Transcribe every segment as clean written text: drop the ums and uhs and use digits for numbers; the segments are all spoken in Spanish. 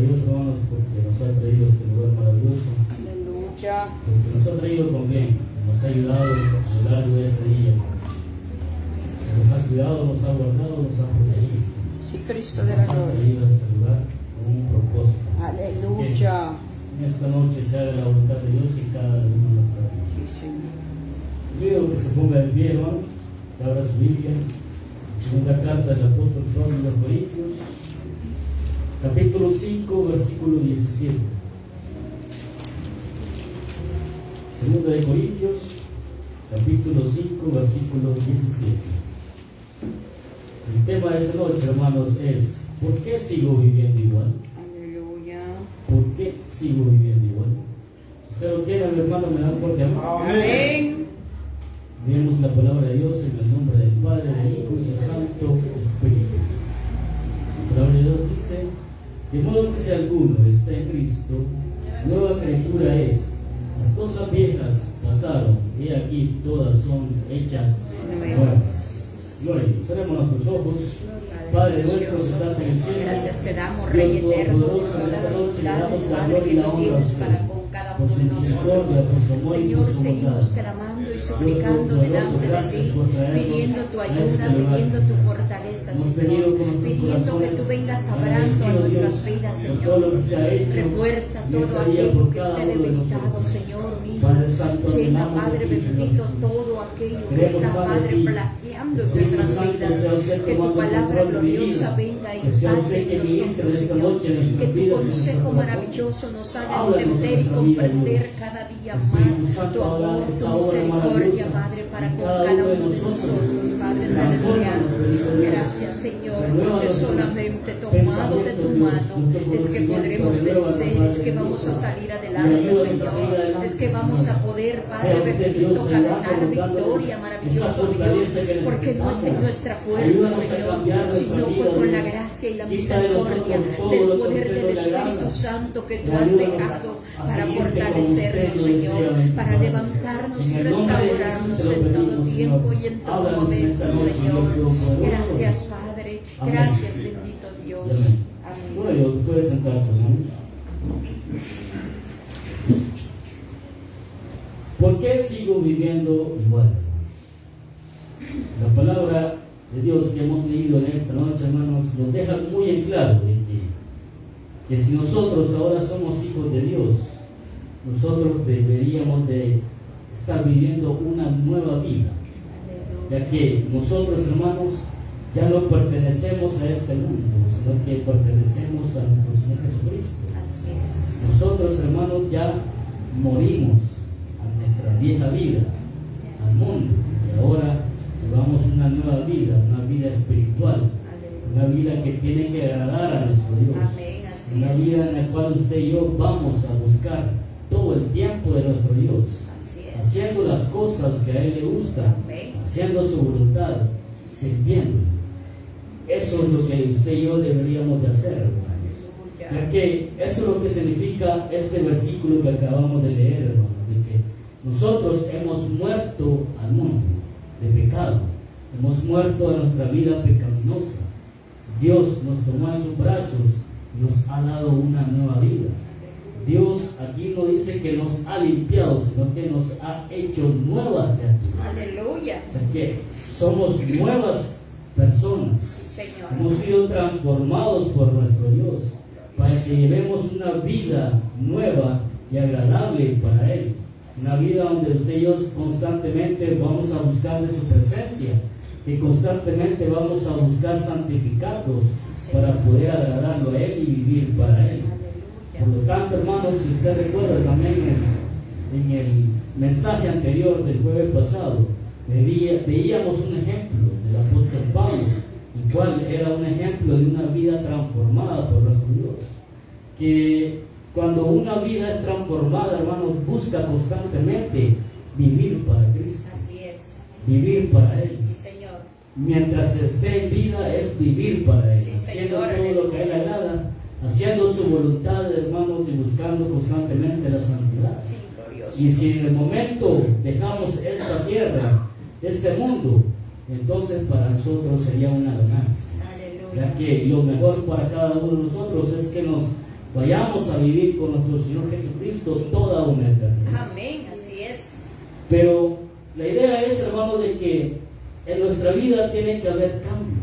Dios, hermanos, porque nos ha traído este lugar maravilloso. Aleluya. Porque nos ha traído con bien, nos ha ayudado a lo largo de este día. Nos ha cuidado, nos ha guardado, nos ha protegido. Sí, Cristo de la Nos ha gloria. traído a este lugar con un propósito. Aleluya. Que en esta noche se haga la voluntad de Dios y cada uno de nosotros. Sí, Señor. Pido que se ponga de pie, hermano, que abra su Biblia. Segunda carta del apóstol Pablo a los Corintios, capítulo 5, versículo 17. Segunda de Corintios, capítulo 5, versículo 17. El tema de esta noche, hermanos, es ¿por qué sigo viviendo igual? Aleluya. ¿Por qué sigo viviendo igual? Si usted lo quiere, mi hermano, me da un fuerte amén. Amén. Leemos la palabra de Dios en el nombre del Padre, del Hijo y del Santo Espíritu. La palabra de Dios dice: de modo que si alguno está en Cristo, nueva criatura es. Las cosas viejas pasaron, y aquí todas son hechas nuevas. Gloria a Dios. Cerremos nuestros ojos. Padre nuestro que estás en el cielo, gracias te damos, Rey eterno, por todas las bondades, Padre, que tú tienes para con cada uno de nosotros. Señor, seguimos clamando y suplicando delante de ti, pidiendo tu ayuda, pidiendo tu fortaleza, Señor, pidiendo que tú vengas hablando a nuestras vidas, Señor. Refuerza todo aquello que esté debilitado, Señor mío. Llena, Padre bendito, todo aquello que está, Padre, flaqueando en nuestras vidas. Que tu palabra gloriosa venga y impacte en nosotros, Señor. Que tu consejo maravilloso nos haga entender y comprender cada día más tu amor, tu misericordia, Padre, para con cada uno de nosotros, Padre celestial. Gracias, Señor, que solamente tomado de tu mano es que podremos vencer, es que vamos a salir adelante, Señor. Es que vamos a poder, Padre bendito, ganar victoria, maravilloso Dios, porque no es en nuestra fuerza, Señor, sino con la gracia y la misericordia del poder del Espíritu Santo que tú has dejado para fortalecernos, Señor, para levantarnos y restaurarnos en todo tiempo y en todo momento, Señor. Gracias, Padre. Gracias, bendito Dios. Amén. Bueno, Dios, puede sentarse, ¿no? ¿Por qué sigo viviendo igual? La palabra de Dios que hemos leído en esta noche, hermanos, nos deja muy en claro de que si nosotros ahora somos hijos de Dios, nosotros deberíamos de estar viviendo una nueva vida, ya que nosotros, hermanos, ya no pertenecemos a este mundo, sino que pertenecemos a nuestro Señor Jesucristo. Así es. Nosotros, hermanos, ya morimos a nuestra vieja vida, al mundo, y ahora llevamos una nueva vida, una vida espiritual, una vida que tiene que agradar a nuestro Dios. Amén, así una es. vida en la cual usted y yo vamos a buscar todo el tiempo de nuestro Dios, Así es. haciendo las cosas que a Él le gustan, Amén. haciendo su voluntad, sirviendo. Eso es lo que usted y yo deberíamos de hacer, hermanos. Ya que eso es lo que significa este versículo que acabamos de leer, hermanos, de que nosotros hemos muerto al mundo de pecado, hemos muerto a nuestra vida pecaminosa. Dios nos tomó en sus brazos y nos ha dado una nueva vida. Dios aquí no dice que nos ha limpiado, sino que nos ha hecho nuevas criaturas. Aleluya. O sea que somos nuevas personas. Sí, Señor. Hemos sido transformados por nuestro Dios para que llevemos una vida nueva y agradable para Él. Una vida donde usted y yo constantemente vamos a buscar de su presencia, que constantemente vamos a buscar santificarnos para poder agradarlo a Él y vivir para Él. Por lo tanto, hermanos, si usted recuerda también en el mensaje anterior del jueves pasado, veíamos un ejemplo del apóstol Pablo, el cual era un ejemplo de una vida transformada por nuestro Dios. Que cuando una vida es transformada, hermanos, busca constantemente vivir para Cristo. Así es. Vivir para Él. Sí, Señor. Mientras esté en vida es vivir para Él, Sí, haciendo Señor. todo lo que a Él agrada, haciendo su voluntad, hermanos, y buscando constantemente la santidad. Sí, glorioso. Y si en el momento dejamos esta tierra, este mundo, entonces para nosotros sería una ganancia. Aleluya. Ya que lo mejor para cada uno de nosotros es que nos vayamos a vivir con nuestro Señor Jesucristo toda una eternidad. Amén, así es. Pero la idea es, hermano, de que en nuestra vida tiene que haber cambios.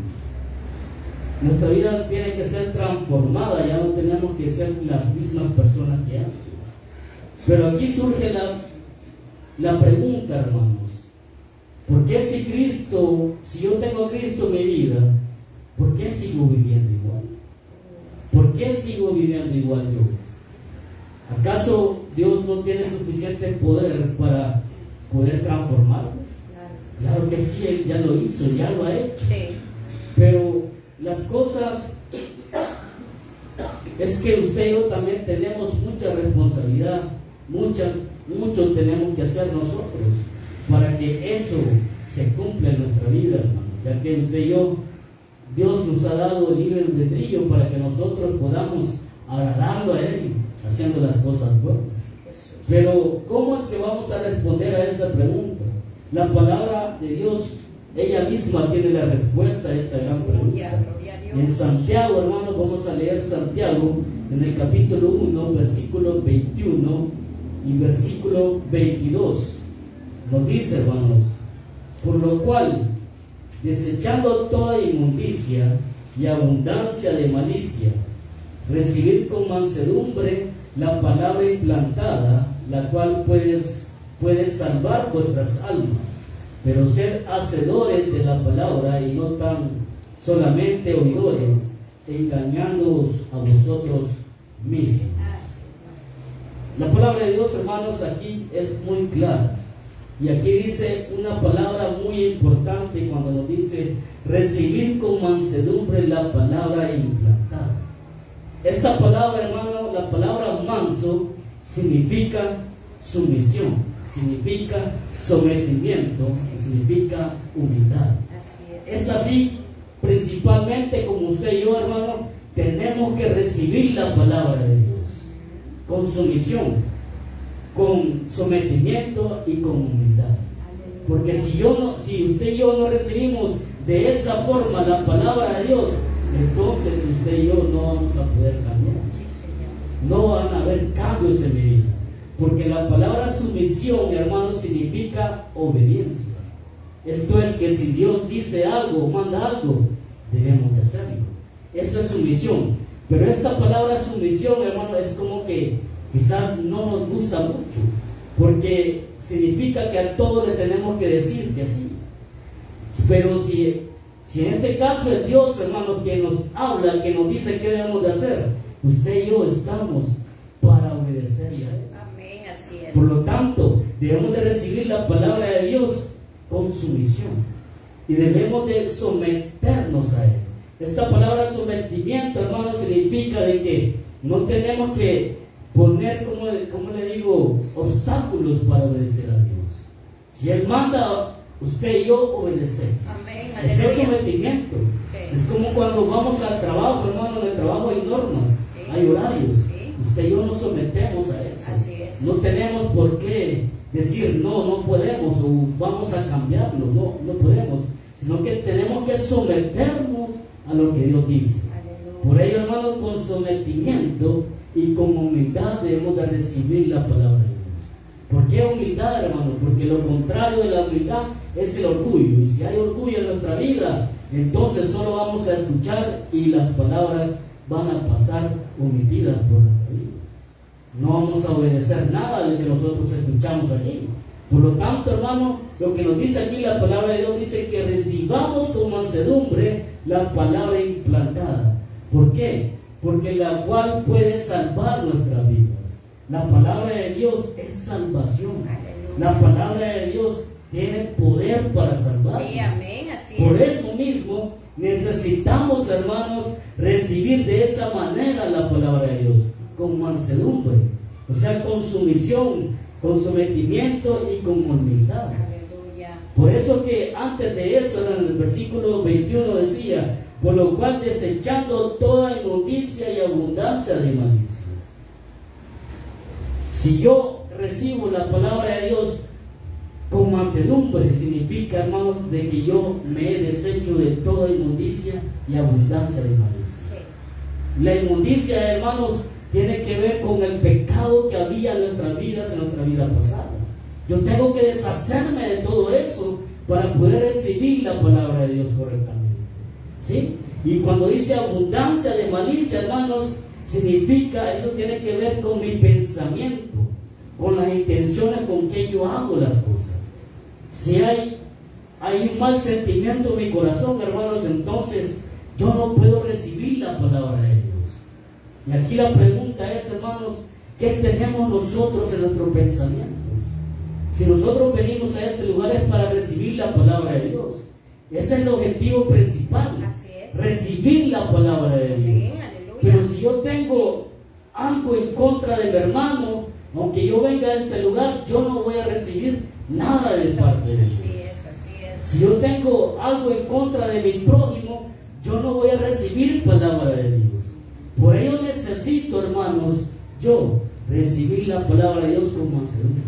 Nuestra vida tiene que ser transformada, ya no tenemos que ser las mismas personas que antes. Pero aquí surge la pregunta, hermanos, ¿por qué si yo tengo a Cristo en mi vida, por qué sigo viviendo igual? ¿Por qué sigo viviendo igual yo? ¿Acaso Dios no tiene suficiente poder para poder transformarnos? Claro que sí, Él ya lo hizo, ya lo ha hecho. Sí. Pero las cosas es que usted y yo también tenemos mucha responsabilidad, mucho tenemos que hacer nosotros para que eso se cumpla en nuestra vida, hermano. Ya que usted y yo, Dios nos ha dado libre albedrío para que nosotros podamos agradarlo a Él, haciendo las cosas buenas. Pero ¿cómo es que vamos a responder a esta pregunta? La palabra de Dios, ella misma tiene la respuesta a esta gran pregunta. En Santiago, hermano, vamos a leer Santiago en el capítulo 1, versículo 21 y versículo 22. Nos dice, hermanos, por lo cual, desechando toda inmundicia y abundancia de malicia, recibid con mansedumbre la palabra implantada, la cual puede salvar vuestras almas, pero ser hacedores de la palabra y no tan solamente oidores, engañándoos a vosotros mismos. La palabra de Dios, hermanos, aquí es muy clara. Y aquí dice una palabra muy importante cuando nos dice recibir con mansedumbre la palabra implantada. Esta palabra, hermano, la palabra manso significa sumisión, significa sometimiento, significa humildad. Es así, principalmente como usted y yo, hermano, tenemos que recibir la palabra de Dios con sumisión, con sometimiento y con humildad. Porque si usted y yo no recibimos de esa forma la palabra de Dios, entonces usted y yo no vamos a poder cambiar. No van a haber cambios en mi vida. Porque la palabra sumisión, hermano, significa obediencia. Esto es que si Dios dice algo o manda algo, debemos de hacerlo. Eso es sumisión. Pero esta palabra sumisión, hermano, es como que quizás no nos gusta mucho, porque significa que a todo le tenemos que decir que sí. Pero si en este caso es Dios, hermano, que nos habla, que nos dice qué debemos de hacer, usted y yo estamos para obedecerle a Él. Amén, así es. Por lo tanto, debemos de recibir la palabra de Dios con sumisión y debemos de someternos a Él. Esta palabra sometimiento, hermano, significa de que no tenemos que poner, como le digo, obstáculos para obedecer a Dios. Si Él manda, usted y yo obedecemos. Amén, Ese es aleluya. sometimiento. Sí. Es como cuando vamos al trabajo, hermano. En el trabajo hay normas, Sí. hay horarios. Sí. Usted y yo nos sometemos a eso. Así es. No tenemos por qué decir no podemos o vamos a cambiarlo. No podemos, sino que tenemos que someternos a lo que Dios dice. Aleluya. Por ello, hermano, con sometimiento y con humildad debemos de recibir la palabra de Dios. ¿Por qué humildad, hermano? Porque lo contrario de la humildad es el orgullo. Y si hay orgullo en nuestra vida, entonces solo vamos a escuchar y las palabras van a pasar omitidas por nuestra vida. No vamos a obedecer nada de lo que nosotros escuchamos aquí. Por lo tanto, hermano, lo que nos dice aquí la palabra de Dios dice que recibamos con mansedumbre la palabra implantada. ¿Por qué? Porque la cual puede salvar nuestras vidas. La palabra de Dios es salvación. Aleluya. La palabra de Dios tiene poder para salvar. Sí, amén, así Por es. eso mismo necesitamos, hermanos, recibir de esa manera la palabra de Dios, con mansedumbre, o sea, con sumisión, con sometimiento y con humildad. Aleluya. Por eso que antes de eso, en el versículo 21 decía, por lo cual desechando toda inmundicia y abundancia de malicia. Si yo recibo la palabra de Dios con mansedumbre, significa, hermanos, de que yo me he deshecho de toda inmundicia y abundancia de malicia. Sí. La inmundicia, hermanos, tiene que ver con el pecado que había en nuestras vidas, en nuestra vida pasada. Yo tengo que deshacerme de todo eso para poder recibir la palabra de Dios correctamente. ¿Sí? Y cuando dice abundancia de malicia, hermanos, significa, eso tiene que ver con mi pensamiento, con las intenciones con que yo hago las cosas. Si hay un mal sentimiento en mi corazón, hermanos, entonces yo no puedo recibir la palabra de Dios. Y aquí la pregunta es, hermanos, ¿qué tenemos nosotros en nuestros pensamientos? Si nosotros venimos a este lugar es para recibir la palabra de Dios. Ese es el objetivo principal. Así es. Recibir la palabra de Dios. Amén, Pero si yo tengo algo en contra de mi hermano, aunque yo venga a este lugar, yo no voy a recibir nada de parte de Dios. Así es. Si yo tengo algo en contra de mi prójimo, yo no voy a recibir palabra de Dios. Por ello necesito, hermanos, yo recibir la palabra de Dios como mansedumbre.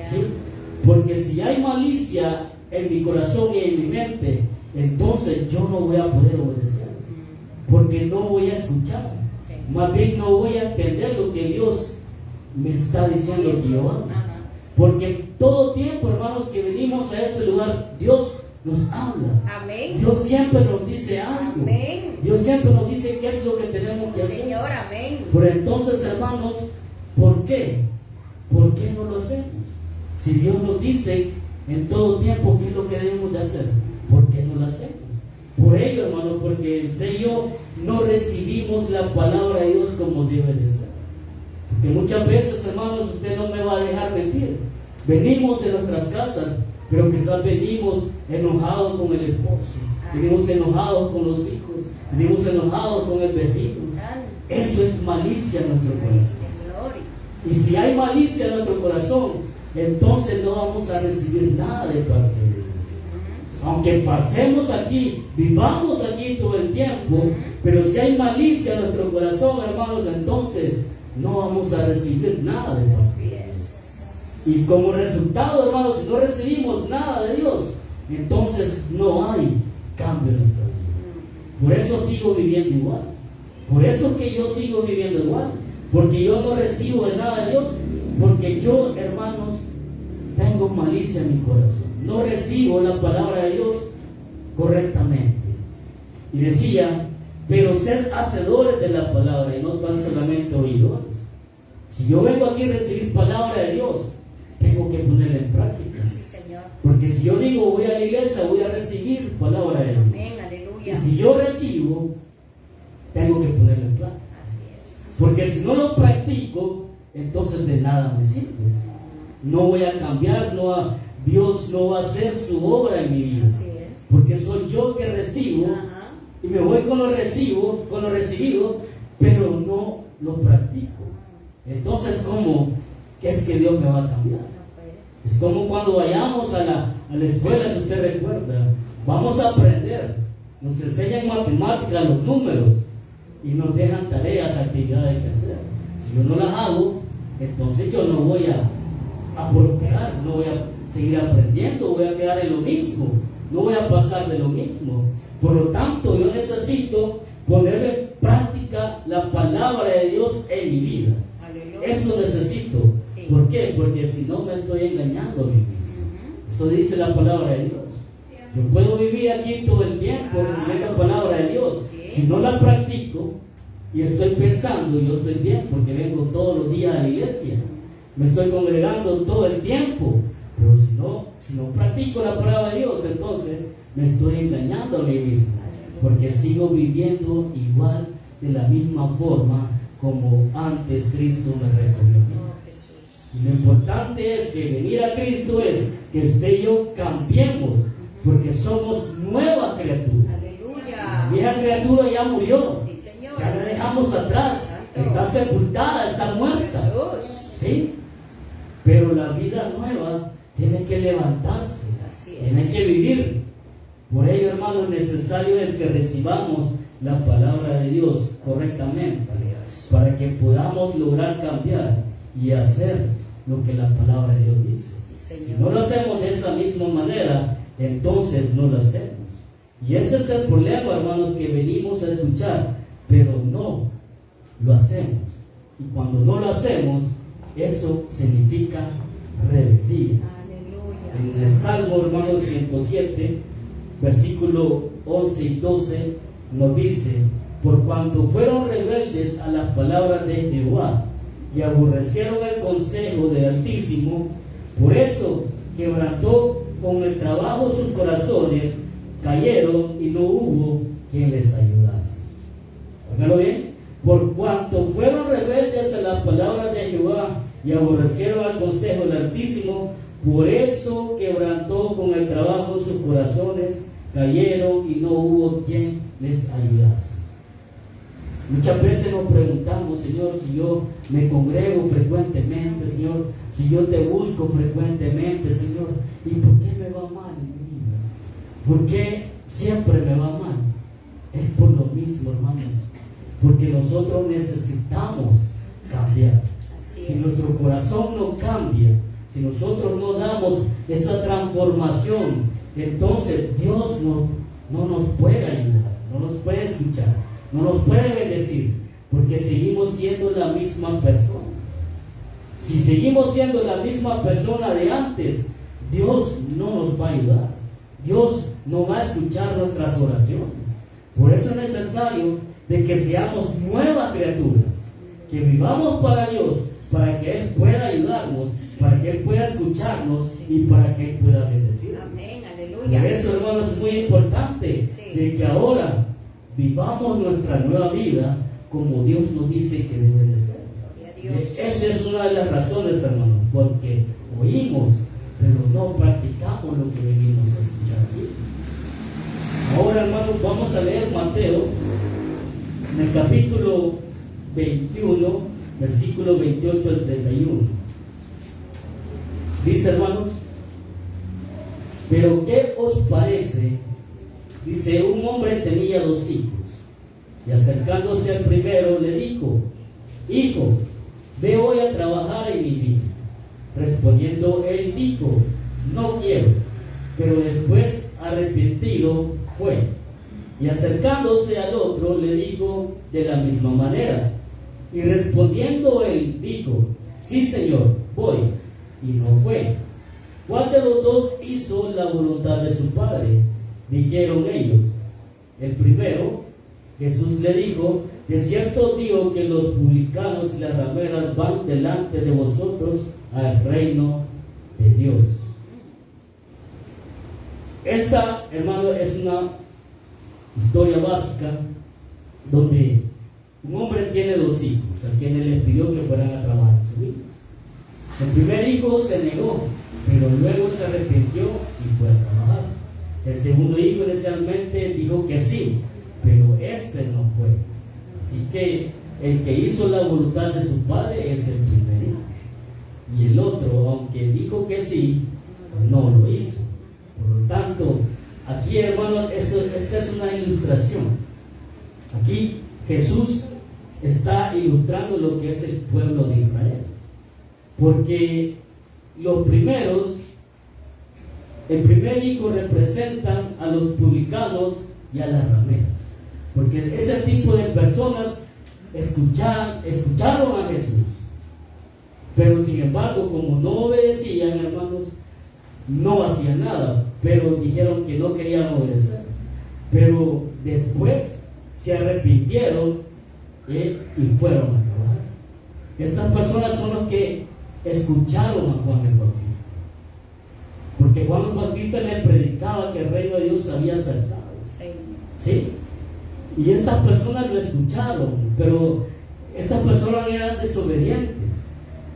¿Sí? Porque si hay malicia en mi corazón y en mi mente, entonces yo no voy a poder obedecer, porque no voy a escuchar. Más bien no voy a entender lo que Dios me está diciendo que yo haga. Porque todo tiempo, hermanos, que venimos a este lugar, Dios nos habla. Amén. Dios siempre nos dice algo. Amén. Dios siempre nos dice qué es lo que tenemos que hacer. Señor, amén. Pero entonces, hermanos, ¿por qué? ¿Por qué no lo hacemos? Si Dios nos dice en todo tiempo qué es lo que debemos de hacer, ¿por qué no lo hacemos? Por ello, hermanos, porque usted y yo no recibimos la palabra de Dios como debe de ser. Porque muchas veces, hermanos, usted no me va a dejar mentir. Venimos de nuestras casas, pero quizás venimos enojados con el esposo, venimos enojados con los hijos, venimos enojados con el vecino. Eso es malicia en nuestro corazón. Y si hay malicia en nuestro corazón, entonces no vamos a recibir nada de parte de Dios. Aunque pasemos aquí, vivamos aquí todo el tiempo, pero si hay malicia en nuestro corazón, hermanos, entonces no vamos a recibir nada de parte de Dios. Y como resultado, hermanos, si no recibimos nada de Dios, entonces no hay cambio en nuestra vida. Por eso sigo viviendo igual. Por eso que yo sigo viviendo igual. Porque yo no recibo de nada de Dios. Porque yo, hermanos, tengo malicia en mi corazón. No recibo la palabra de Dios correctamente. Y decía, pero ser hacedores de la palabra y no tan solamente oidores. Si yo vengo aquí a recibir palabra de Dios, tengo que ponerla en práctica. Sí, Señor. Porque si yo digo voy a la iglesia, voy a recibir palabra de Dios. Amén, aleluya. Y si yo recibo, tengo que ponerla en práctica. Así es. Porque si no lo practico, entonces de nada me sirve. No voy a cambiar, Dios no va a hacer su obra en mi vida. Así es. Porque soy yo que recibo. Ajá. Y me voy con lo recibido, pero no lo practico. Entonces, ¿cómo es que Dios me va a cambiar? Es como cuando vayamos a la escuela, si usted recuerda, vamos a aprender, nos enseñan matemáticas, los números, y nos dejan tareas, actividades que hacer. Si yo no las hago, entonces yo no voy a prosperar, no voy a seguir aprendiendo, voy a quedar en lo mismo, no voy a pasar de lo mismo. Por lo tanto, yo necesito poner en práctica la palabra de Dios en mi vida. Aleluya. Eso necesito. Sí. ¿Por qué? Porque si no me estoy engañando a mí mismo. Eso dice la palabra de Dios. Yo puedo vivir aquí todo el tiempo recibiendo la palabra de Dios. Si no la practico y estoy pensando, yo estoy bien porque vengo todos los días a la iglesia. Me estoy congregando todo el tiempo. Pero si no practico la palabra de Dios, entonces me estoy engañando a mí mismo. Porque sigo viviendo igual de la misma forma como antes Cristo me recogió. Y lo importante es que venir a Cristo es que usted y yo cambiemos, porque somos nueva criatura. Aleluya. La vieja criatura ya murió, Sí, Señor. ya la dejamos atrás, está sepultada, está muerta. Jesús. ¿Sí? Pero la vida nueva tiene que levantarse, Así es. tiene que vivir. Por ello, hermanos, necesario es que recibamos la palabra de Dios correctamente para que podamos lograr cambiar y hacer lo que la palabra de Dios dice. Sí, Si Señor. no lo hacemos de esa misma manera, entonces no lo hacemos. Y ese es el problema, hermanos, que venimos a escuchar, pero no lo hacemos. Y cuando no lo hacemos, eso significa rebeldía. Aleluya. En el Salmo, hermanos, 107, versículo 11 y 12, nos dice: por cuanto fueron rebeldes a las palabras de Jehová y aborrecieron el consejo del Altísimo, por eso quebrantó con el trabajo sus corazones, cayeron y no hubo quien les ayudase. Óigalo bien. Por cuanto fueron rebeldes a las palabras de Jehová y aborrecieron al consejo del Altísimo, por eso quebrantó con el trabajo sus corazones, cayeron y no hubo quien les ayudase. Muchas veces nos preguntamos: Señor, si yo me congrego frecuentemente, Señor, si yo te busco frecuentemente, Señor, ¿y por qué me va mal en mi vida? ¿Por qué siempre me va mal? Es por lo mismo, hermanos, porque nosotros necesitamos cambiar. Si nuestro corazón no cambia, si nosotros no damos esa transformación, entonces Dios no nos puede ayudar, no nos puede escuchar, no nos puede bendecir, porque seguimos siendo la misma persona. Si seguimos siendo la misma persona de antes, Dios no nos va a ayudar, Dios no va a escuchar nuestras oraciones. Por eso es necesario de que seamos nuevas criaturas, que vivamos para Dios, para que Él pueda ayudarnos, para que Él pueda escucharnos y para que Él pueda bendecirnos. Amén, aleluya. Por eso, hermanos, es muy importante de que ahora vivamos nuestra nueva vida como Dios nos dice que debe de ser. Esa es una de las razones, hermanos, porque oímos, pero no practicamos lo que venimos a escuchar aquí. Ahora, hermanos, vamos a leer Mateo, en el capítulo 21, versículo 28 al 31. Dice, hermanos: pero ¿qué os parece? Dice: un hombre tenía 2 hijos, y acercándose al primero le dijo: hijo, ve hoy a trabajar en mi viña. Respondiendo él dijo: no quiero. Pero después, arrepentido, fue. Y acercándose al otro le dijo de la misma manera. Y respondiendo él dijo: sí, Señor, voy. Y no fue. ¿Cuál de los dos hizo la voluntad de su padre? Dijeron ellos: el primero. Jesús le dijo: de cierto digo que los publicanos y las rameras van delante de vosotros al reino de Dios. Esta, hermano, es una historia básica donde un hombre tiene 2 hijos a quienes les pidió que fueran a trabajar en su vida. El primer hijo se negó, pero luego se arrepintió y fue a trabajar. El segundo hijo inicialmente dijo que sí, pero este no fue. Así que el que hizo la voluntad de su padre es el primer hijo. Y el otro, aunque dijo que sí, no lo hizo. Por lo tanto, aquí, hermanos, esta es una ilustración. Aquí Jesús está ilustrando lo que es el pueblo de Israel. Porque los primeros, el primer hijo representan a los publicanos y a las rameras. Porque ese tipo de personas escucharon a Jesús. Pero sin embargo, como no obedecían, hermanos, no hacían nada. Pero dijeron que no querían obedecer. Pero después se arrepintieron y fueron a trabajar. Estas personas son los que escucharon a Juan el Bautista. Porque Juan el Bautista le predicaba que el reino de Dios había acercado. ¿Sí? Y estas personas lo escucharon, pero estas personas eran desobedientes.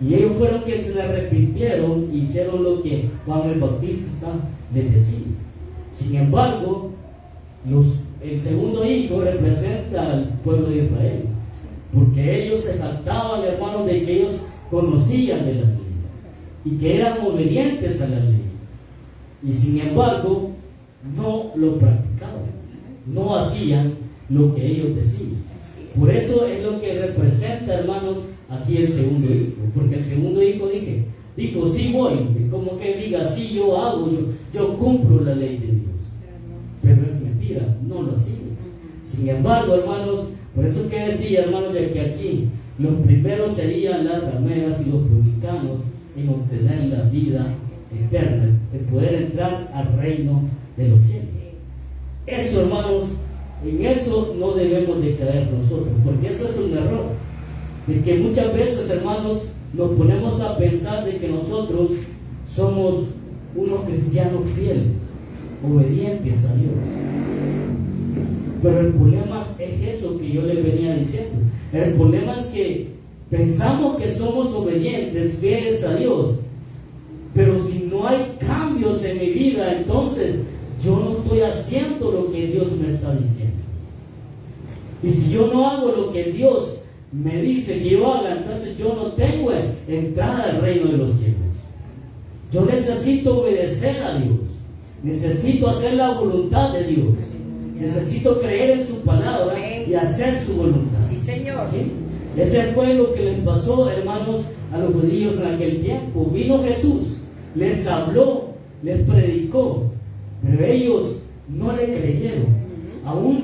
Y ellos fueron que se arrepintieron y hicieron lo que Juan el Bautista les decía. Sin embargo, el segundo hijo representa al pueblo de Israel, porque ellos se jactaban, hermanos, de que ellos conocían de la ley y que eran obedientes a la ley. Y sin embargo, no lo practicaban, no hacían lo que ellos decían. Por eso es lo que representa, hermanos, aquí el segundo hijo. Porque el segundo hijo dijo, sí voy, como que diga, sí yo hago, yo cumplo la ley de Dios. Pero es mentira, no lo hacía. Sin embargo, hermanos, Por eso que decía, hermanos, de que aquí los primeros serían las rameras y los publicanos en obtener la vida eterna, de poder entrar al reino de los cielos. Eso, hermanos, en eso no debemos de caer nosotros, porque eso es un error, de que muchas veces, hermanos, nos ponemos a pensar de que nosotros somos unos cristianos fieles, obedientes a Dios. Pero el problema es eso que yo les venía diciendo. El problema es que pensamos que somos obedientes, fieles a Dios, pero si no hay cambios en mi vida, entonces yo no estoy haciendo lo que Dios me está diciendo. Y si yo no hago lo que Dios me dice que yo haga, entonces yo no tengo entrada al reino de los cielos. Yo necesito obedecer a Dios, necesito hacer la voluntad de Dios, necesito creer en su palabra y hacer su voluntad. Sí, Señor. ¿Sí? Ese fue lo que les pasó, hermanos, a los judíos en aquel tiempo. Vino Jesús, les habló, les predicó, pero ellos no le creyeron, aún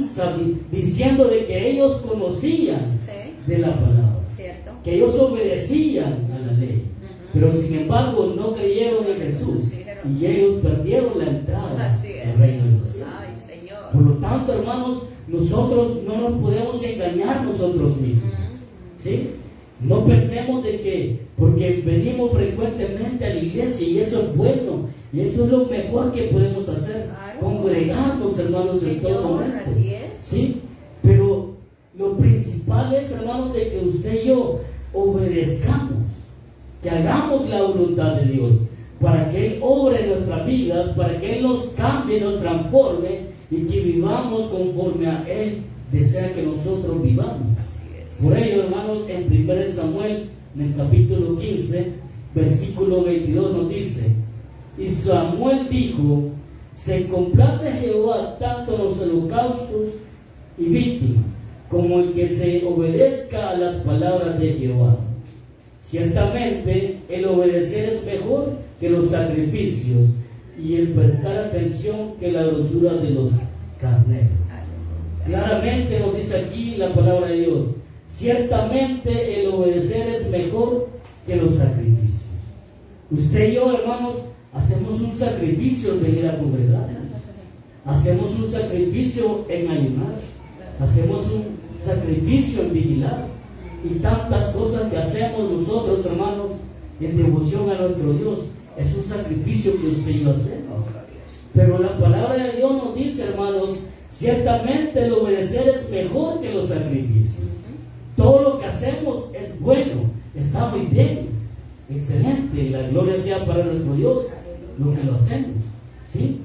diciendo de que ellos conocían de la palabra, ¿cierto? Que ellos obedecían a la ley, pero sin embargo no creyeron en Jesús, y ellos perdieron la entrada al reino de los cielos. Ay, Señor. Por lo tanto, hermanos, nosotros no nos podemos engañar nosotros mismos, ¿sí? No pensemos de que porque venimos frecuentemente a la iglesia y eso es bueno, y eso es lo mejor que podemos hacer, congregarnos, hermanos, en todo momento. Así es. ¿Sí? Pero lo principal es, hermanos, de que usted y yo obedezcamos, que hagamos la voluntad de Dios, para que Él obre en nuestras vidas, para que Él nos cambie, nos transforme y que vivamos conforme a Él desea que nosotros vivamos. Por ello, hermanos, en 1 Samuel, en el capítulo 15, versículo 22 nos dice: y Samuel dijo: se complace Jehová tanto en los holocaustos y víctimas, como el que se obedezca a las palabras de Jehová. Ciertamente, el obedecer es mejor que los sacrificios, y el prestar atención que la dulzura de los carneros. Claramente nos dice aquí la palabra de Dios: ciertamente el obedecer es mejor que los sacrificios. Usted y yo, hermanos, hacemos un sacrificio en venir a congregar, hacemos un sacrificio en ayunar, hacemos un sacrificio en vigilar, y tantas cosas que hacemos nosotros, hermanos, en devoción a nuestro Dios. Es un sacrificio que usted y yo hacemos. Pero la palabra de Dios nos dice, hermanos, ciertamente el obedecer es mejor que los sacrificios. Todo lo que hacemos es bueno, está muy bien, excelente, la gloria sea para nuestro Dios lo que lo hacemos, ¿sí?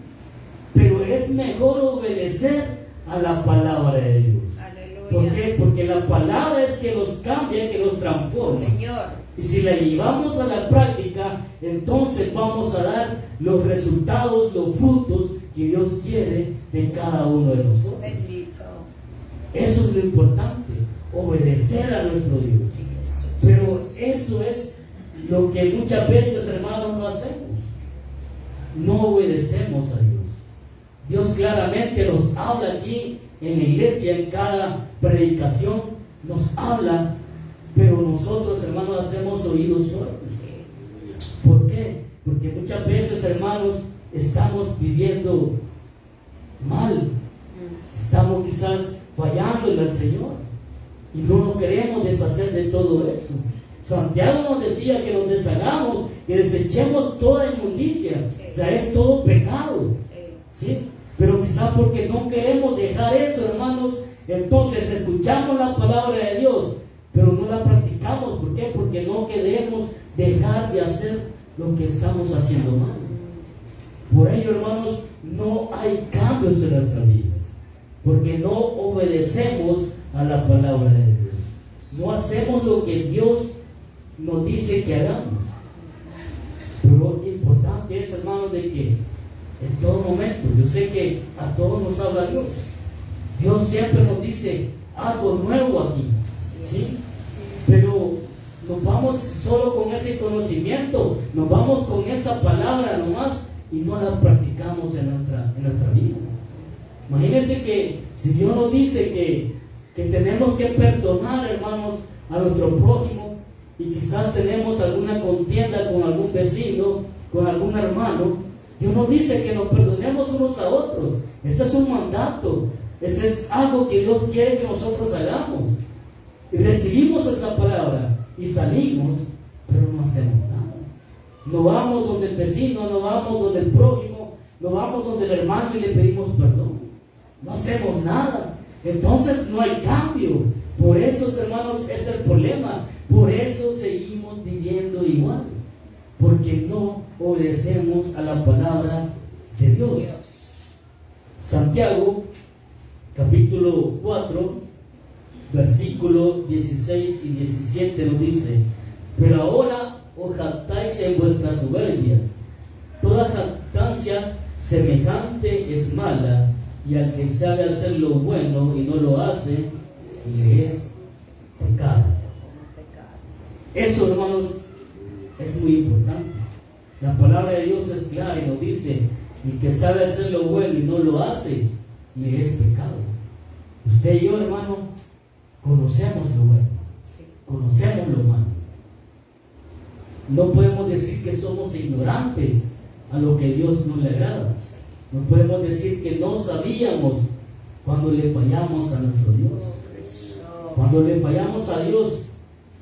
Pero es mejor obedecer a la palabra de Dios. Aleluya. ¿Por qué? Porque la palabra es que nos cambia, que nos transforma. Señor. Y si la llevamos a la práctica, entonces vamos a dar los resultados, los frutos que Dios quiere de cada uno de nosotros. Bendito. Eso es lo importante, obedecer a nuestro Dios. Pero eso es lo que muchas veces, hermanos, no hacemos. No obedecemos a Dios. Dios claramente nos habla aquí en la iglesia, en cada predicación, nos habla, pero nosotros, hermanos, hacemos oídos sordos. ¿Por qué? Porque muchas veces, hermanos, estamos viviendo mal, estamos quizás fallándole al Señor y no nos queremos deshacer de todo eso. Santiago nos decía que nos deshagamos, que desechemos toda inmundicia, o sea, es todo pecado, ¿sí? Pero quizás porque no queremos dejar eso, hermanos, entonces escuchamos la palabra de Dios, pero no la practicamos. ¿Por qué? Porque no queremos dejar de hacer lo que estamos haciendo mal. Por ello, hermanos, no hay cambios en nuestras vidas, porque no obedecemos a la palabra de Dios. No hacemos lo que Dios nos dice que hagamos. Pero lo importante es, hermanos, de que en todo momento, yo sé que a todos nos habla Dios. Dios siempre nos dice algo nuevo aquí, ¿sí? Pero nos vamos solo con ese conocimiento, nos vamos con esa palabra nomás y no la practicamos en nuestra vida. Imagínense que si Dios nos dice que que tenemos que perdonar, hermanos, a nuestro prójimo, y quizás tenemos alguna contienda con algún vecino, con algún hermano. Dios nos dice que nos perdonemos unos a otros. Este es un mandato, ese es algo que Dios quiere que nosotros hagamos. Y recibimos esa palabra y salimos, pero no hacemos nada. No vamos donde el vecino, no vamos donde el prójimo, no vamos donde el hermano y le pedimos perdón. No hacemos nada. Entonces no hay cambio. Por eso, hermanos, es el problema. Por eso seguimos viviendo igual. Porque no obedecemos a la palabra de Dios. Santiago, capítulo 4, versículos 16 y 17 nos dice: pero ahora os jactáis en vuestras soberbias. Toda jactancia semejante es mala, y al que sabe hacer lo bueno y no lo hace, le es pecado. Eso, hermanos, es muy importante. La palabra de Dios es clara y nos dice: el que sabe hacer lo bueno y no lo hace, le es pecado. Usted y yo, hermano, conocemos lo bueno, conocemos lo malo. No podemos decir que somos ignorantes a lo que Dios no le agrada. No podemos decir que no sabíamos cuando le fallamos a nuestro Dios. Cuando le fallamos a Dios,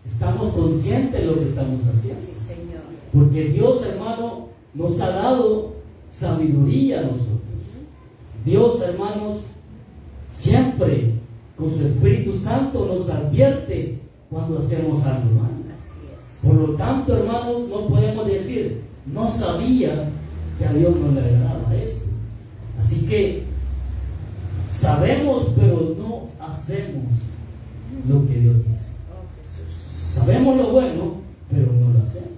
estamos conscientes de lo que estamos haciendo. Porque Dios, hermano, nos ha dado sabiduría a nosotros. Dios, hermanos, siempre con su Espíritu Santo nos advierte cuando hacemos algo mal. Por lo tanto, hermanos, no podemos decir: no sabía que a Dios no le agradaba esto. Así que sabemos, pero no hacemos lo que Dios dice. Sabemos lo bueno, pero no lo hacemos.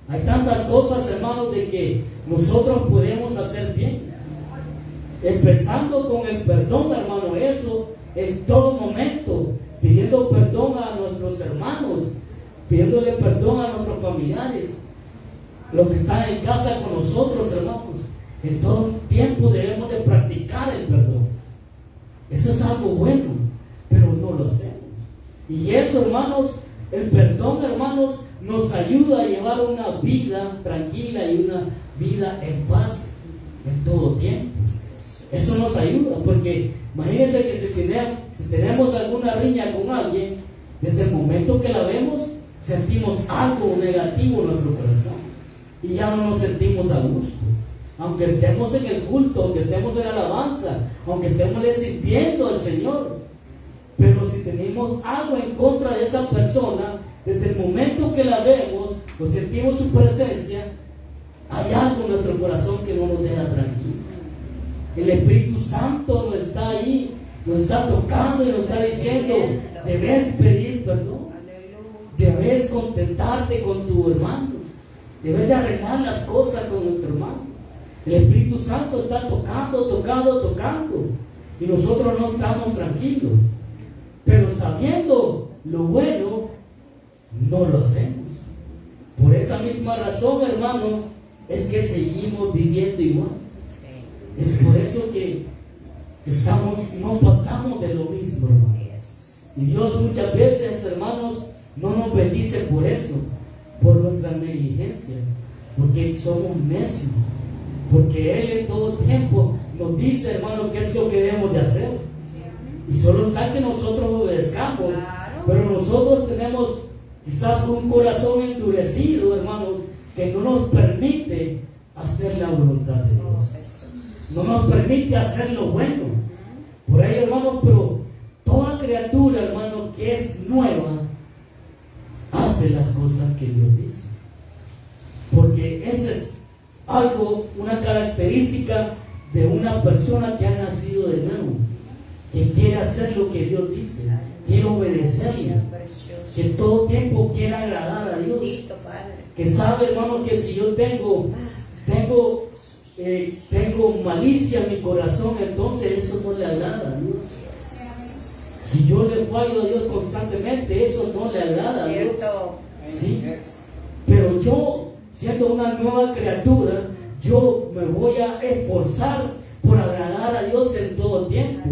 Hay tantas cosas, hermanos, de que nosotros podemos hacer bien. Empezando con el perdón, hermano, eso en todo momento, pidiendo perdón a nuestros hermanos, pidiéndole perdón a nuestros familiares, los que están en casa con nosotros, hermanos. En todo tiempo debemos de practicar el perdón. Eso es algo bueno, pero no lo hacemos. Y eso, hermanos, el perdón, hermanos, nos ayuda a llevar una vida tranquila y una vida en paz en todo tiempo. Eso nos ayuda, porque imagínense que si tenemos alguna riña con alguien, desde el momento que la vemos, sentimos algo negativo en nuestro corazón y ya no nos sentimos a gusto. Aunque estemos en el culto, aunque estemos en alabanza, aunque estemos sirviendo al Señor, pero si tenemos algo en contra de esa persona, desde el momento que la vemos o sentimos su presencia, hay algo en nuestro corazón que no nos deja tranquilos. El Espíritu Santo nos está ahí, nos está tocando y nos está diciendo: debes pedir perdón, debes contentarte con tu hermano, debes de arreglar las cosas con nuestro hermano. El Espíritu Santo está tocando, y nosotros no estamos tranquilos. Pero sabiendo lo bueno, no lo hacemos. Por esa misma razón, hermano, es que seguimos viviendo igual. Es por eso que no pasamos de lo mismo, hermano. Y Dios muchas veces, hermanos, no nos bendice por eso, por nuestra negligencia, porque somos necios, porque Él en todo tiempo nos dice, hermano, qué es lo que debemos de hacer. Y solo está que nosotros obedezcamos. Pero nosotros tenemos quizás un corazón endurecido, hermanos, que no nos permite hacer la voluntad de Dios. No nos permite hacer lo bueno. Por ahí, hermanos, pero toda criatura, hermano, que es nueva, hace las cosas que Dios dice. Porque esa es algo, una característica de una persona que ha nacido de nuevo, que quiere hacer lo que Dios dice, quiere obedecerle, que todo tiempo quiere agradar a Dios, que sabe, hermano, que si yo tengo malicia en mi corazón, entonces eso no le agrada a Dios. Si yo le fallo a Dios constantemente, eso no le agrada a Dios. ¿Sí? Pero yo, siendo una nueva criatura, yo me voy a esforzar por agradar a Dios en todo tiempo.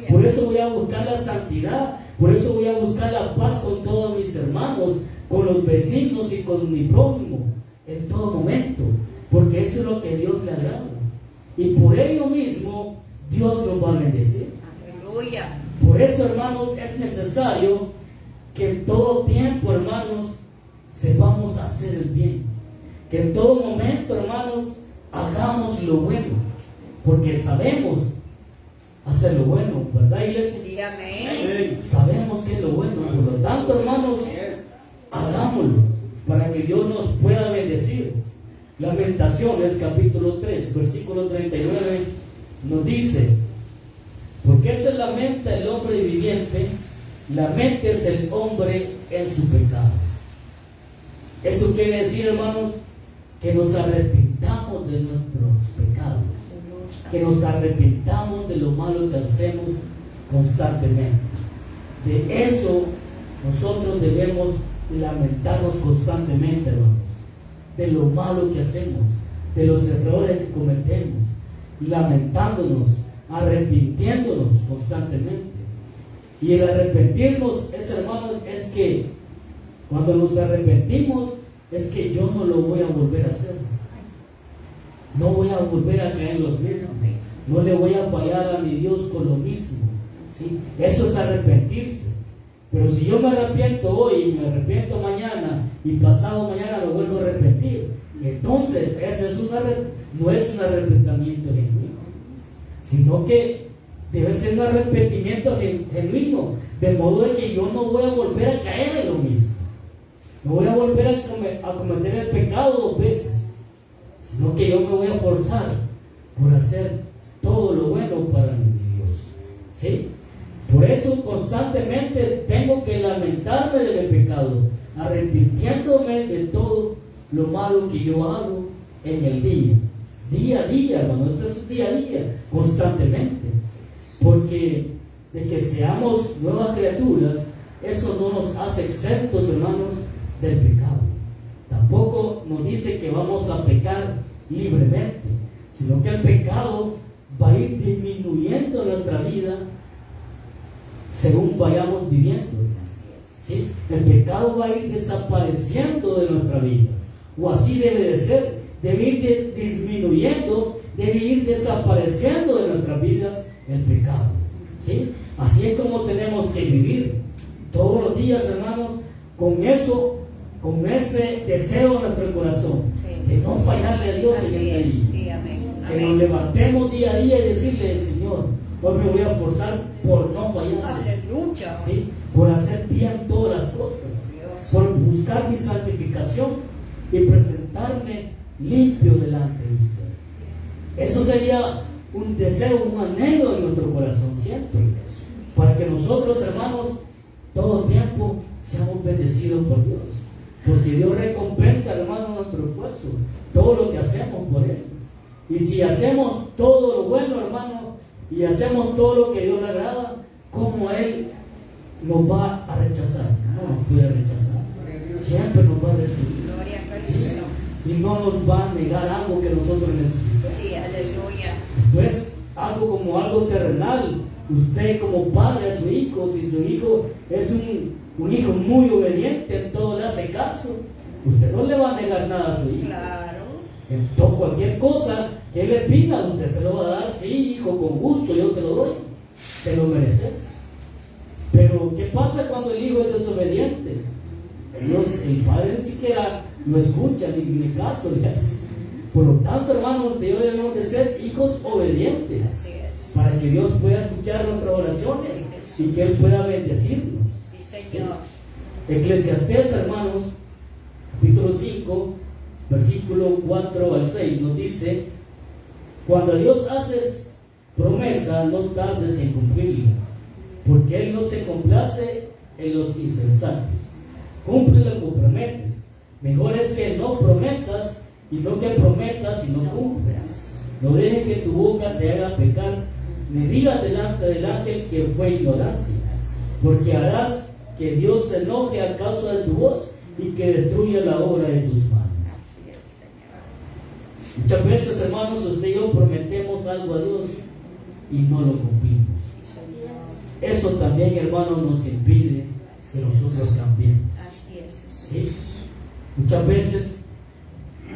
Por eso voy a buscar la santidad. Por eso voy a buscar la paz con todos mis hermanos, con los vecinos y con mi prójimo, en todo momento. Porque eso es lo que Dios le agrada. Y por ello mismo, Dios nos va a bendecir. Aleluya. Por eso, hermanos, es necesario que en todo tiempo, hermanos, sepamos hacer el bien. Que en todo momento, hermanos, hagamos lo bueno. Porque sabemos hacer lo bueno, ¿verdad, iglesia? Sí, amén. Sabemos que es lo bueno. Por lo tanto, hermanos, hagámoslo para que Dios nos pueda bendecir. Lamentaciones, capítulo 3, versículo 39, nos dice: ¿por qué se lamenta el hombre viviente? Laméntese el hombre en su pecado. Esto quiere decir, hermanos, que nos arrepintamos de nuestros pecados, que nos arrepintamos de lo malo que hacemos constantemente. De eso nosotros debemos lamentarnos constantemente, hermanos, de lo malo que hacemos, de los errores que cometemos, lamentándonos, arrepintiéndonos constantemente. Y el arrepentirnos es, hermanos, es que cuando nos arrepentimos es que yo no lo voy a volver a hacer. No voy a volver a caer en los mismos. No le voy a fallar a mi Dios con lo mismo. ¿Sí? Eso es arrepentirse. Pero si yo me arrepiento hoy y me arrepiento mañana y pasado mañana lo vuelvo a arrepentir, entonces ese es no es un arrepentimiento genuino, sino que debe ser un arrepentimiento genuino, de modo de que yo no voy a volver a caer en lo mismo. No voy a volver a cometer el pecado 2 veces, sino que yo me voy a forzar por hacer todo lo bueno para mi Dios. ¿Sí? Por eso constantemente tengo que lamentarme de mi pecado, arrepintiéndome de todo lo malo que yo hago en el día a día, hermano. Esto es día a día, constantemente. Porque de que seamos nuevas criaturas, eso no nos hace exentos, hermanos, del pecado. Tampoco nos dice que vamos a pecar libremente, sino que el pecado va a ir disminuyendo en nuestra vida según vayamos viviendo. ¿Sí? El pecado va a ir desapareciendo de nuestra vida, o así debe de ser. Debe ir disminuyendo, debe ir desapareciendo de nuestras vidas el pecado. ¿Sí? Así es como tenemos que vivir todos los días, hermanos, con eso, con ese deseo en nuestro corazón, de no fallarle a Dios en este día. Que nos levantemos día a día y decirle: Señor, hoy me voy a esforzar por no fallar. Aleluya. ¿Sí? Por hacer bien todas las cosas, por buscar mi santificación y presentarme limpio delante de usted. Eso sería un deseo, un anhelo en nuestro corazón siempre, para que nosotros, hermanos, todo tiempo seamos bendecidos por Dios, porque Dios recompensa, hermanos, nuestro esfuerzo, todo lo que hacemos por Él. Y si hacemos todo lo bueno, hermano, y hacemos todo lo que Dios le agrada, ¿cómo Él nos va a rechazar? No nos puede rechazar, siempre nos va a recibir. Gloria a Cristo. Y no nos va a negar algo que nosotros necesitamos. Sí, aleluya. Esto es algo como algo terrenal. Usted como padre a su hijo, si su hijo es un hijo muy obediente, en todo le hace caso, usted no le va a negar nada a su hijo. Claro. Entonces cualquier cosa que él le pida, usted se lo va a dar: sí, hijo, con gusto, yo te lo doy, te lo mereces. Pero ¿qué pasa cuando el hijo es desobediente? El padre ni siquiera lo escucha, ni caso le hace. Por lo tanto, hermanos, Dios debemos de ser hijos obedientes. Así es. Para que Dios pueda escuchar nuestras oraciones y que Él pueda bendecirnos. Sí, Señor. Eclesiastés, hermanos, capítulo 5, versículo 4 al 6, nos dice: cuando Dios haces promesa, no tardes en cumplirla, porque Él no se complace en los insensatos. Cumple lo que prometes. Mejor es que no prometas y no que prometas y no cumplas. No dejes que tu boca te haga pecar, ni digas delante del ángel que fue ignorancia, porque harás que Dios se enoje a causa de tu voz y que destruya la obra de tus manos. Muchas veces, hermanos, usted y yo prometemos algo a Dios y no lo cumplimos. eso también, hermano, nos impide que nosotros cambiemos. Así es, Jesús. ¿Sí? Muchas veces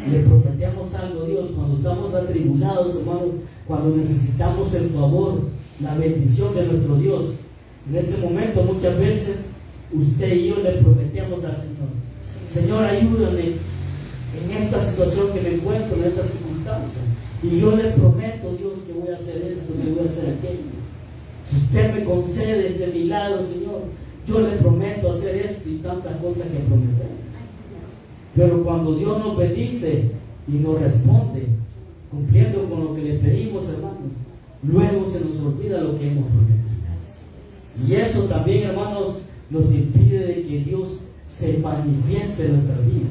le prometemos algo a Dios cuando estamos atribulados, hermanos, cuando necesitamos el favor, la bendición de nuestro Dios. En ese momento, muchas veces, usted y yo le prometemos al Señor: Señor, ayúdame en esta situación que me encuentro, en esta circunstancia. Y yo le prometo, Dios, que voy a hacer esto, que voy a hacer aquello. Si usted me concede este milagro, Señor, yo le prometo hacer esto y tantas cosas que prometer. Pero cuando Dios nos bendice y nos responde, cumpliendo con lo que le pedimos, hermanos, luego se nos olvida lo que hemos prometido. Y eso también, hermanos, nos impide de que Dios se manifieste en nuestra vida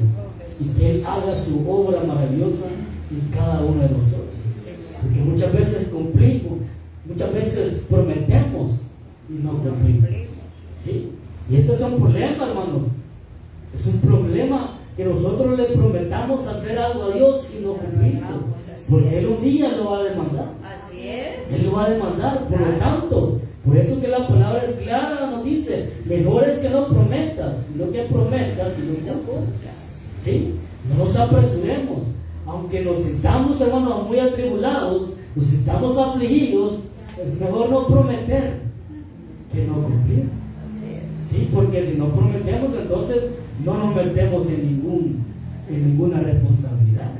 y que Él haga su obra maravillosa en cada uno de nosotros. Porque muchas veces cumplimos, muchas veces prometemos y no cumplimos. ¿Sí? Y ese es un problema, hermanos. Es un problema que nosotros le prometamos hacer algo a Dios y no cumplimos. Porque Él un día lo va a demandar. Así es. Él lo va a demandar. Por lo tanto, por eso que la palabra es clara, nos dice: mejor es que no prometas, no que prometas y no cumplas. ¿Sí? No nos apresuremos. Aunque nos sintamos, hermanos, muy atribulados, nos sintamos afligidos, es mejor no prometer que no cumplir. Sí, porque si no prometemos, entonces no nos metemos en ninguna responsabilidad.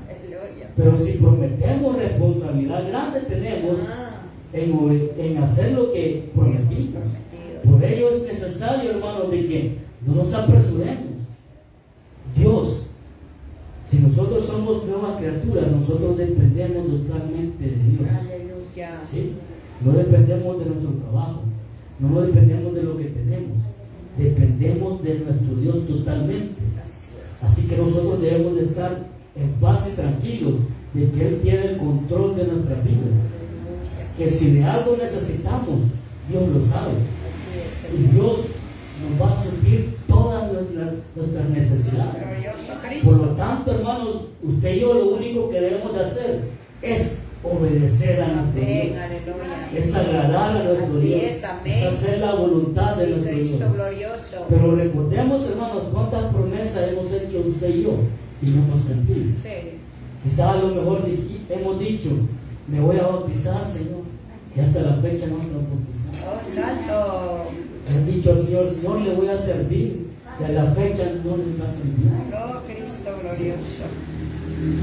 Pero si prometemos, responsabilidad grande tenemos en hacer lo que prometimos. Por ello es necesario, hermanos, de que no nos apresuremos. Dios, si nosotros somos nuevas criaturas, nosotros dependemos totalmente de Dios. ¿Sí? No dependemos de nuestro trabajo, no dependemos de lo que tenemos, dependemos de nuestro Dios totalmente. Así que nosotros debemos de estar en paz y tranquilos de que Él tiene el control de nuestras vidas. Que si de algo necesitamos, Dios lo sabe. Y Dios nos va a suplir todas nuestras necesidades. Por lo tanto, hermanos, usted y yo lo único que debemos de hacer es obedecer a nuestro Dios. Es agradar a nuestro Dios. Es hacer la voluntad de nuestro Dios. Pero recordemos, hermanos, cuántas promesas hemos hecho usted y yo y no hemos cumplido. Quizás a lo mejor hemos dicho: me voy a bautizar, Señor, y hasta la fecha no me he bautizado. ¡Oh, santo! He dicho al Señor: Señor, le voy a servir, y a la fecha no le está sirviendo. ¡Oh, Cristo glorioso!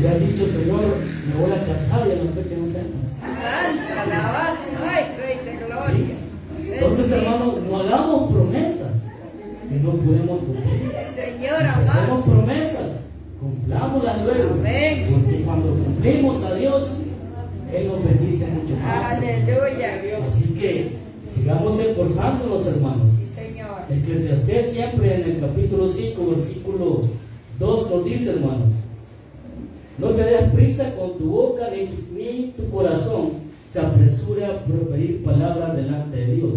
Le ha dicho: Señor, me voy a casar, y a la fecha no te has casado. ¡Santo, alabado! ¡Ay, Rey de gloria! ¿Sí? Entonces, hermanos, no hagamos promesas que no podemos cumplir. Señor, Si amado. hacemos promesas, cumplámoslas luego. Amén. Porque cuando cumplimos a Dios, Él nos bendice mucho más. Aleluya. Así que sigamos esforzándonos, hermanos. Sí, Señor. Eclesiastés siempre en el capítulo 5, versículo 2 nos dice, hermanos: no te des prisa con tu boca ni tu corazón se apresure a proferir palabras delante de Dios,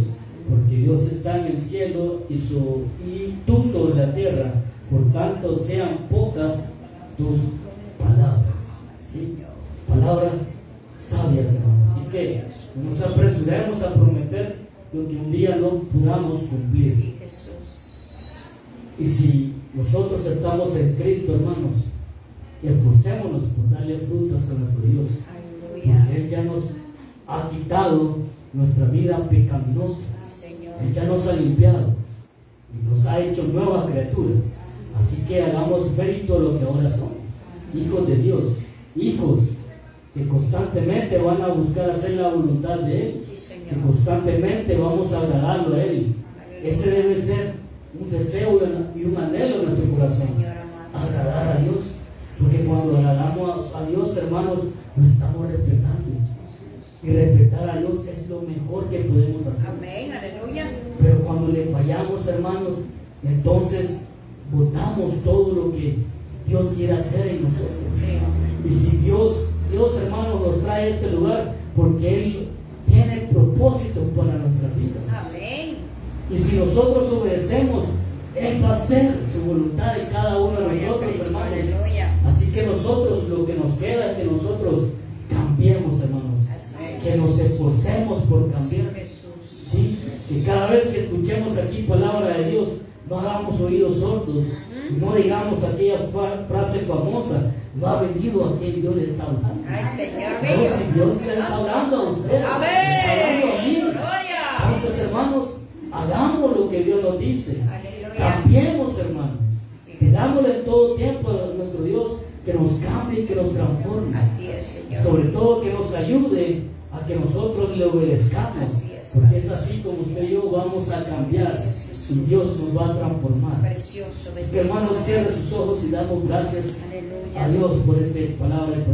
porque Dios está en el cielo y tú sobre la tierra, por tanto sean pocas tus palabras. ¿Sí? Palabras sabias, hermanos. Así que no nos apresuremos a prometer lo que un día no podamos cumplir. Sí, Jesús. Y si nosotros estamos en Cristo, hermanos, esforcémonos por darle frutos a nuestro Dios. Aleluya. Porque Él ya nos ha quitado nuestra vida pecaminosa. Sí, Señor. Él ya nos ha limpiado y nos ha hecho nuevas criaturas. Así que hagamos mérito de lo que ahora somos, hijos de Dios, hijos que constantemente van a buscar hacer la voluntad de Él, Sí, Señor. que constantemente vamos a agradarlo a Él. Ese debe ser un deseo y un anhelo en nuestro corazón, Señor amado. agradar a Dios, porque cuando agradamos a Dios, hermanos, lo estamos respetando, y respetar a Dios es lo mejor que podemos hacer. Amén, aleluya. Pero cuando le fallamos, hermanos, entonces botamos todo lo que Dios quiere hacer en nosotros. Sí. Y si Dios, hermanos, nos trae a este lugar porque Él tiene propósito para nuestras vidas. Amén. Y si nosotros obedecemos, Él va a hacer su voluntad en cada uno de Gloria a nosotros, Cristo, hermanos. aleluya. Así que nosotros, lo que nos queda es que nosotros cambiemos, hermanos. Así es. Que nos esforcemos por Sí, cambiar. Jesús. ¿Sí? Que cada vez que escuchemos aquí palabra de Dios, no hagamos oídos sordos, no digamos aquella frase famosa, no ha venido a quien Dios le está hablando. Ay, Señor No, mío. si Dios le está hablando a usted, le está hablando a mí. Gloria. Entonces, hermanos, hagamos lo que Dios nos dice. Aleluya. Cambiemos, hermanos. Pidámosle en todo tiempo a nuestro Dios que nos cambie y que nos transforme. Así es, Señor. Sobre todo que nos ayude a que nosotros le obedezcamos. Así es. Porque es así como usted y yo vamos a cambiar. Gracias, Jesús. Y Dios nos va a transformar. Precioso. Así que, hermanos, cierre sus ojos y damos gracias Aleluya. a Dios por esta palabra y por